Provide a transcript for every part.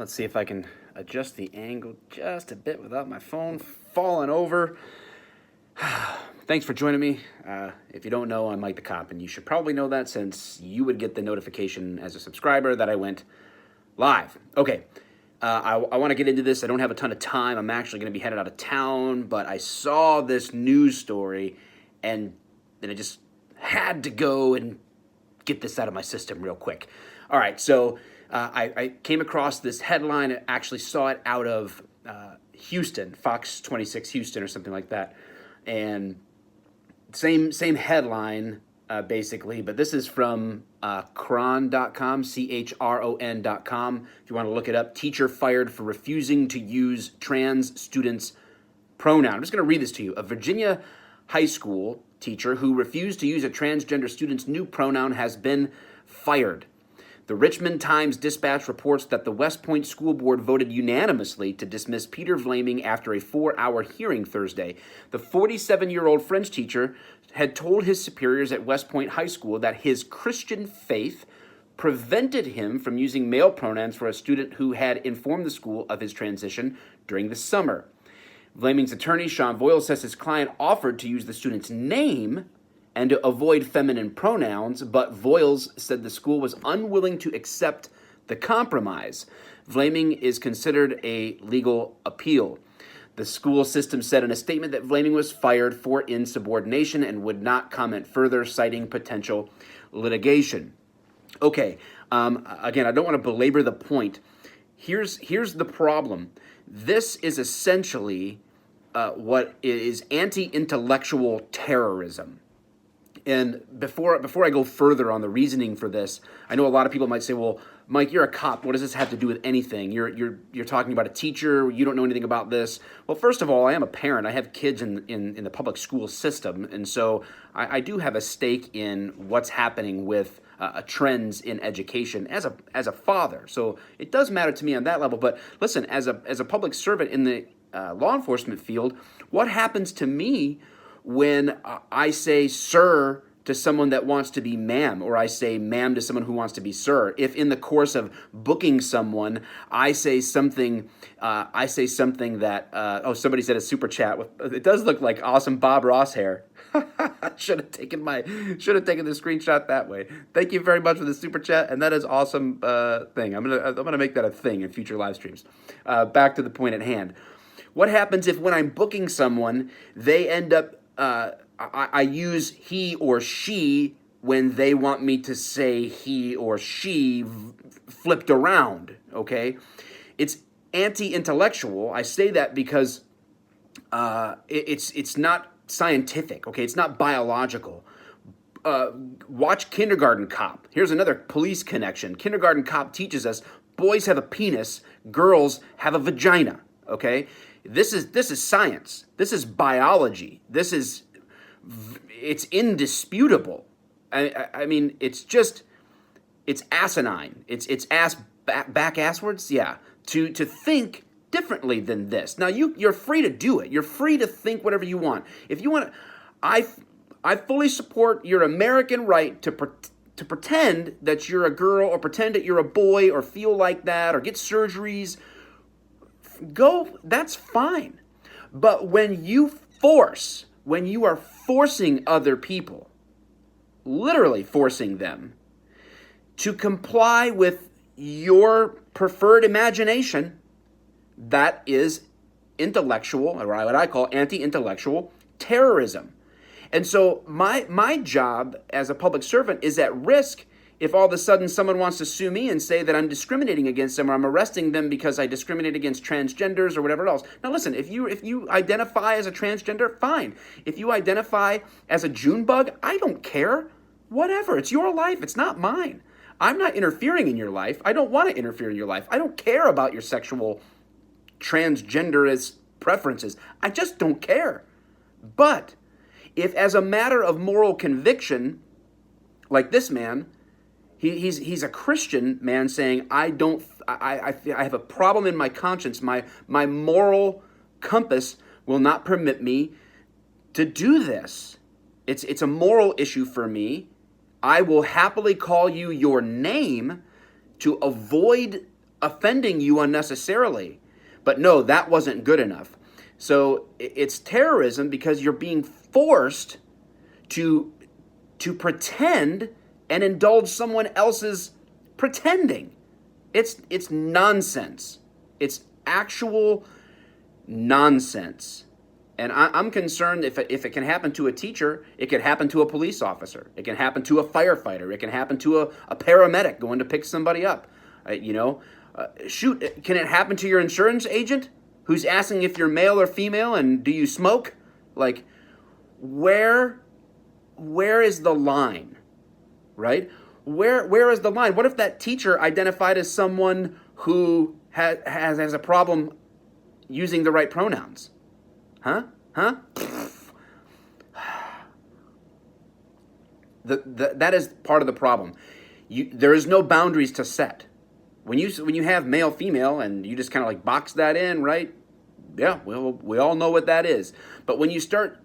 Let's see if I can adjust the angle just a bit without my phone falling over. Thanks for joining me. If you don't know, I'm Mike the Cop, and you should probably know that since you would get the notification as a subscriber that I went live. Okay, I want to get into this. I don't have a ton of time. I'm actually going to be headed out of town, but I saw this news story, and then I just had to go and get this out of my system real quick. All right, so I came across this headline. I actually saw it out of Houston, Fox 26 Houston or something like that. And same headline, basically, but this is from chron.com, chron.com. If you want to look it up, teacher fired for refusing to use trans students' pronoun. I'm just going to read this to you. A Virginia high school teacher who refused to use a transgender student's new pronoun has been fired. The Richmond Times-Dispatch reports that the West Point School Board voted unanimously to dismiss Peter Vlaming after a 4-hour hearing Thursday. The 47-year-old French teacher had told his superiors at West Point High School that his Christian faith prevented him from using male pronouns for a student who had informed the school of his transition during the summer. Vlaming's attorney, Sean Voyle, says his client offered to use the student's name and to avoid feminine pronouns, but Voiles said the school was unwilling to accept the compromise. Vlaming is considered a legal appeal. The school system said in a statement that Vlaming was fired for insubordination and would not comment further, citing potential litigation. Okay, again, I don't want to belabor the point. Here's the problem. This is essentially what is anti-intellectual terrorism. And before I go further on the reasoning for this, I know a lot of people might say, "Well, Mike, you're a cop. What does this have to do with anything? You're talking about a teacher. You don't know anything about this." Well, first of all, I am a parent. I have kids in the public school system, and so I do have a stake in what's happening with trends in education as a father. So it does matter to me on that level. But listen, as a public servant in the law enforcement field, what happens to me when I say sir to someone that wants to be ma'am, or I say ma'am to someone who wants to be sir? If in the course of booking someone, I say something that, somebody said a super chat with, it does look like awesome Bob Ross hair. Should have taken the screenshot that way. Thank you very much for the super chat, and that is awesome thing. I'm gonna make that a thing in future live streams. Back to the point at hand. What happens if when I'm booking someone, they end up I use he or she when they want me to say he or she flipped around, okay? It's anti-intellectual. I say that because it's not scientific, okay? It's not biological. Watch Kindergarten Cop. Here's another police connection. Kindergarten Cop teaches us boys have a penis, girls have a vagina, okay? This is science. This is biology. It's indisputable. I mean, it's asinine. It's ass back asswards. Yeah. To think differently than this. Now you're free to do it. You're free to think whatever you want. If you want, I fully support your American right to pretend that you're a girl, or pretend that you're a boy, or feel like that, or get surgeries. Go, that's fine. But when you are forcing other people, literally forcing them to comply with your preferred imagination, that is intellectual, or what I call anti-intellectual terrorism. And so my job as a public servant is at risk if all of a sudden someone wants to sue me and say that I'm discriminating against them, or I'm arresting them because I discriminate against transgenders or whatever else. Now listen, if you identify as a transgender, fine. If you identify as a June bug, I don't care. Whatever, it's your life, it's not mine. I'm not interfering in your life. I don't want to interfere in your life. I don't care about your sexual transgenderist preferences. I just don't care. But if as a matter of moral conviction, like this man, He's a Christian man saying, I have a problem in my conscience. My moral compass will not permit me to do this. It's a moral issue for me. I will happily call you your name to avoid offending you unnecessarily. But no, that wasn't good enough. So it's terrorism because you're being forced to pretend and indulge someone else's pretending. It's nonsense. It's actual nonsense. And I'm concerned if it can happen to a teacher, it could happen to a police officer. It can happen to a firefighter. It can happen to a paramedic going to pick somebody up. Shoot, can it happen to your insurance agent who's asking if you're male or female and do you smoke? Like, where is the line, right? Where is the line? What if that teacher identified as someone who has a problem using the right pronouns? Huh? That is part of the problem. There is no boundaries to set. When you have male, female, and you just kind of like box that in, right? Yeah, we all know what that is. But when you start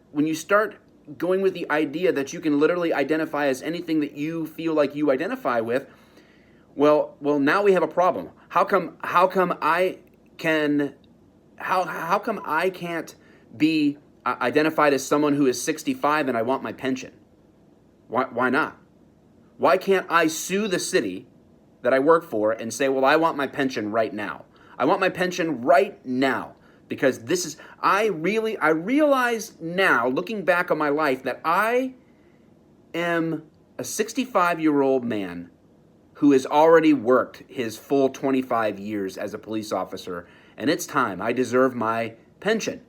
going with the idea that you can literally identify as anything that you feel like you identify with, well, now we have a problem. How come I can't be identified as someone who is 65 and I want my pension? Why not? Why can't I sue the city that I work for and say, well, I want my pension right now. I want my pension right now because I realize now, looking back on my life, that I am a 65-year-old man who has already worked his full 25 years as a police officer, and it's time. I deserve my pension.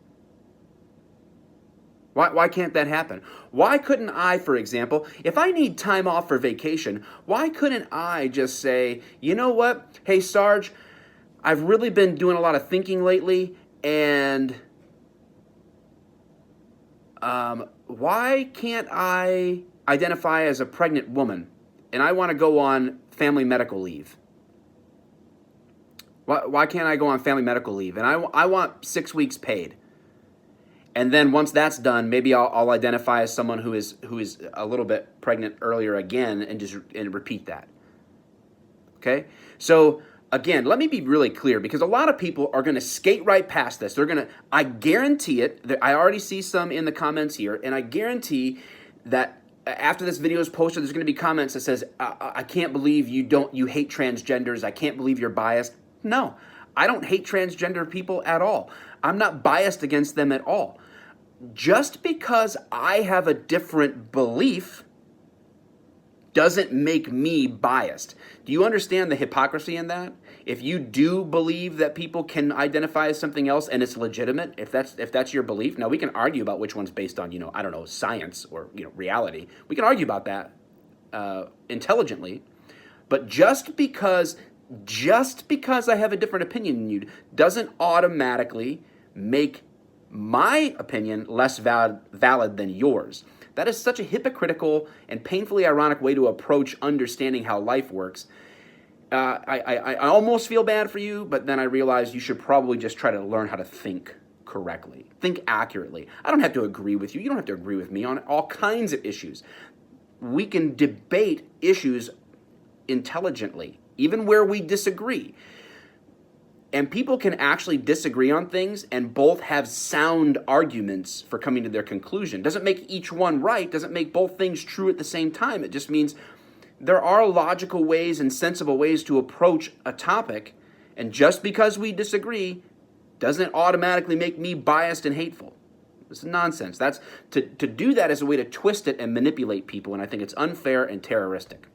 Why can't that happen? Why couldn't I, for example, if I need time off for vacation, why couldn't I just say, you know what? Hey, Sarge, I've really been doing a lot of thinking lately, and why can't I identify as a pregnant woman, and I want to go on family medical leave? Why can't I go on family medical leave? And I want 6 weeks paid. And then once that's done, maybe I'll identify as someone who is a little bit pregnant earlier again, and repeat that. Okay? So again, let me be really clear, because a lot of people are going to skate right past this. I guarantee it. I already see some in the comments here, and I guarantee that after this video is posted, there's going to be comments that says, I can't believe you hate transgenders. I can't believe you're biased. No, I don't hate transgender people at all. I'm not biased against them at all. Just because I have a different belief doesn't make me biased. Do you understand the hypocrisy in that? If you do believe that people can identify as something else and it's legitimate, if that's your belief, now we can argue about which one's based on, I don't know, science or, reality. We can argue about that intelligently. But just because I have a different opinion than you doesn't automatically make my opinion less valid than yours. That is such a hypocritical and painfully ironic way to approach understanding how life works. I almost feel bad for you, but then I realize you should probably just try to learn how to think correctly, think accurately. I don't have to agree with you. You don't have to agree with me on all kinds of issues. We can debate issues intelligently, even where we disagree. And people can actually disagree on things and both have sound arguments for coming to their conclusion. Doesn't make each one right, doesn't make both things true at the same time. It just means there are logical ways and sensible ways to approach a topic, and just because we disagree doesn't automatically make me biased and hateful. This is nonsense. To do that is a way to twist it and manipulate people, and I think it's unfair and terroristic.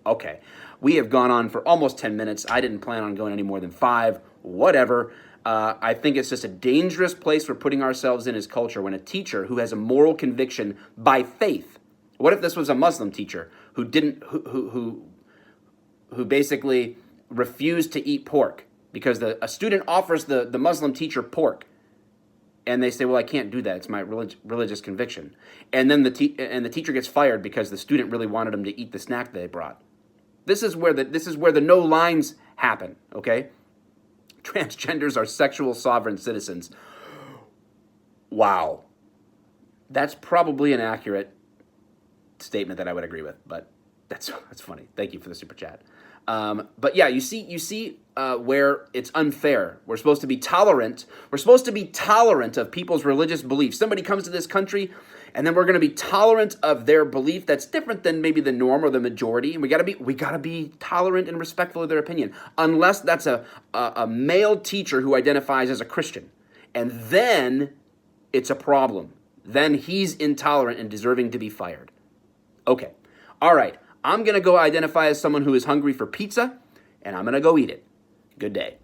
Okay, we have gone on for almost 10 minutes. I didn't plan on going any more than 5. Whatever. I think it's just a dangerous place we're putting ourselves in as culture when a teacher who has a moral conviction by faith. What if this was a Muslim teacher who basically refused to eat pork because a student offers the Muslim teacher pork, and they say, well, I can't do that. It's my religious conviction. And then the teacher gets fired because the student really wanted him to eat the snack they brought. This is where the no lines happen, okay? Transgenders are sexual sovereign citizens. Wow. That's probably an accurate statement that I would agree with, but that's funny. Thank you for the super chat. But yeah, you see where it's unfair. We're supposed to be tolerant. We're supposed to be tolerant of people's religious beliefs. Somebody comes to this country, and then we're going to be tolerant of their belief that's different than maybe the norm or the majority. And we gotta be tolerant and respectful of their opinion, unless that's a male teacher who identifies as a Christian, and then it's a problem. Then he's intolerant and deserving to be fired. Okay, all right. I'm going to go identify as someone who is hungry for pizza, and I'm going to go eat it. Good day.